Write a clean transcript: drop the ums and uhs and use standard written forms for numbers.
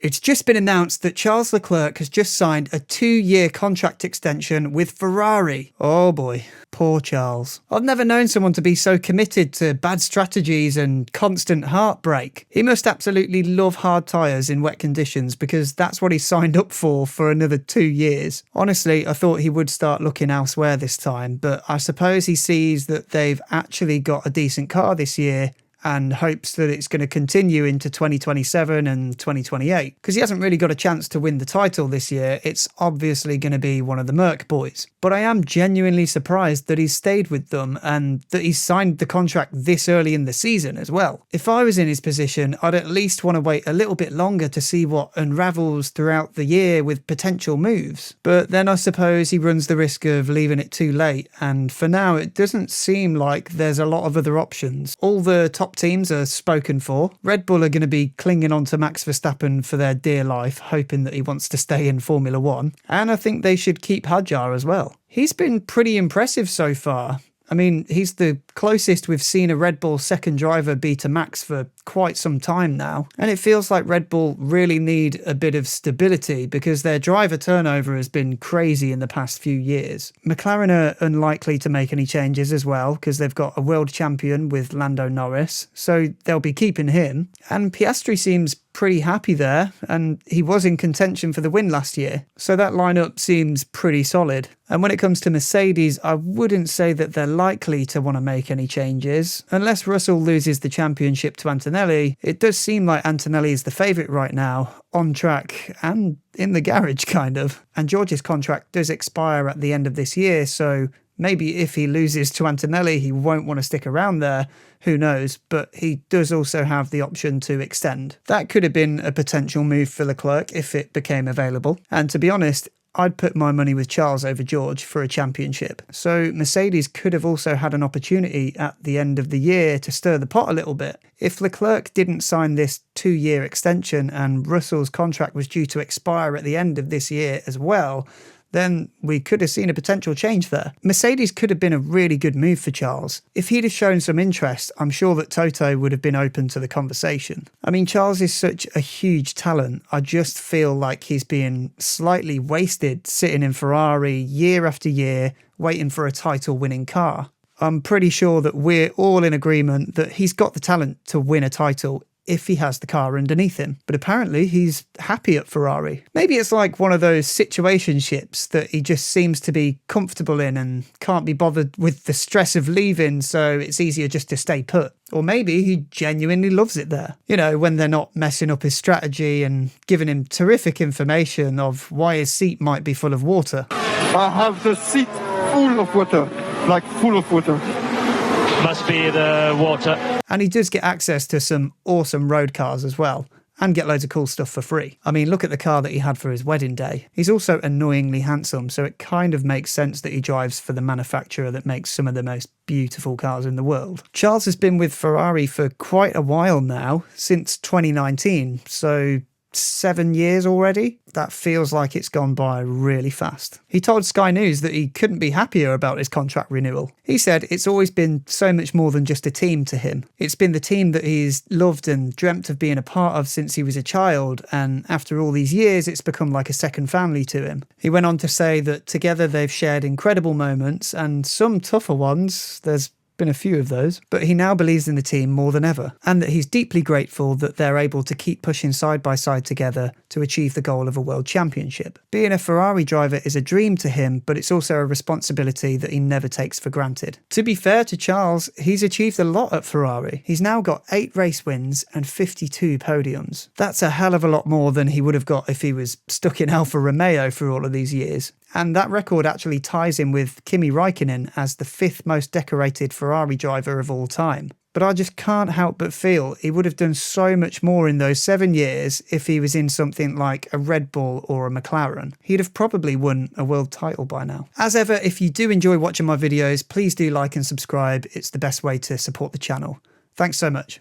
It's just been announced that Charles Leclerc has just signed a 2-year contract extension with Ferrari. Oh boy, poor Charles. I've never known someone to be so committed to bad strategies and constant heartbreak. He must absolutely love hard tyres in wet conditions because that's what he signed up for another 2 years. Honestly, I thought he would start looking elsewhere this time, but I suppose he sees that they've actually got a decent car this year and hopes that it's going to continue into 2027 and 2028. Because he hasn't really got a chance to win the title this year, it's obviously going to be one of the Merc boys. But I am genuinely surprised that he's stayed with them and that he's signed the contract this early in the season as well. If I was in his position, I'd at least want to wait a little bit longer to see what unravels throughout the year with potential moves. But then I suppose he runs the risk of leaving it too late, and for now it doesn't seem like there's a lot of other options. All the top teams are spoken for. Red Bull are going to be clinging on to Max Verstappen for their dear life, hoping that he wants to stay in Formula 1. And I think they should keep Hadjar as well. He's been pretty impressive so far. I mean, he's the closest we've seen a Red Bull second driver be to Max for quite some time now. And it feels like Red Bull really need a bit of stability because their driver turnover has been crazy in the past few years. McLaren are unlikely to make any changes as well because they've got a world champion with Lando Norris, so they'll be keeping him. And Piastri seems pretty happy there, and he was in contention for the win last year, so that lineup seems pretty solid. And when it comes to Mercedes, I wouldn't say that they're likely to want to make any changes. Unless Russell loses the championship to Antonelli, it does seem like Antonelli is the favourite right now, on track and in the garage kind of. And George's contract does expire at the end of this year, so maybe if he loses to Antonelli, he won't want to stick around there. Who knows? But he does also have the option to extend. That could have been a potential move for Leclerc if it became available. And to be honest, I'd put my money with Charles over George for a championship. So Mercedes could have also had an opportunity at the end of the year to stir the pot a little bit. If Leclerc didn't sign this 2-year extension and Russell's contract was due to expire at the end of this year as well, then we could have seen a potential change there. Mercedes could have been a really good move for Charles. If he'd have shown some interest, I'm sure that Toto would have been open to the conversation. I mean, Charles is such a huge talent. I just feel like he's being slightly wasted sitting in Ferrari year after year, waiting for a title-winning car. I'm pretty sure that we're all in agreement that he's got the talent to win a title if he has the car underneath him. But apparently he's happy at Ferrari. Maybe it's like one of those situationships that he just seems to be comfortable in and can't be bothered with the stress of leaving, so it's easier just to stay put. Or maybe he genuinely loves it there. You know, when they're not messing up his strategy and giving him terrific information of why his seat might be full of water. I have the seat full of water, like full of water. Must be the water. And he does get access to some awesome road cars as well, and get loads of cool stuff for free. I mean, look at the car that he had for his wedding day. He's also annoyingly handsome, so it kind of makes sense that he drives for the manufacturer that makes some of the most beautiful cars in the world. Charles has been with Ferrari for quite a while now, since 2019, so 7 years already? That feels like it's gone by really fast. He told Sky News that he couldn't be happier about his contract renewal. He said it's always been so much more than just a team to him. It's been the team that he's loved and dreamt of being a part of since he was a child, and after all these years it's become like a second family to him. He went on to say that together they've shared incredible moments and some tougher ones. There's been a few of those, but he now believes in the team more than ever, and that he's deeply grateful that they're able to keep pushing side by side together to achieve the goal of a world championship. Being a Ferrari driver is a dream to him, but it's also a responsibility that he never takes for granted. To be fair to Charles, he's achieved a lot at Ferrari. He's now got 8 race wins and 52 podiums. That's a hell of a lot more than he would have got if he was stuck in Alfa Romeo for all of these years. And that record actually ties him with Kimi Raikkonen as the 5th most decorated Ferrari driver of all time. But I just can't help but feel he would have done so much more in those 7 years if he was in something like a Red Bull or a McLaren. He'd have probably won a world title by now. As ever, if you do enjoy watching my videos, please do like and subscribe. It's the best way to support the channel. Thanks so much.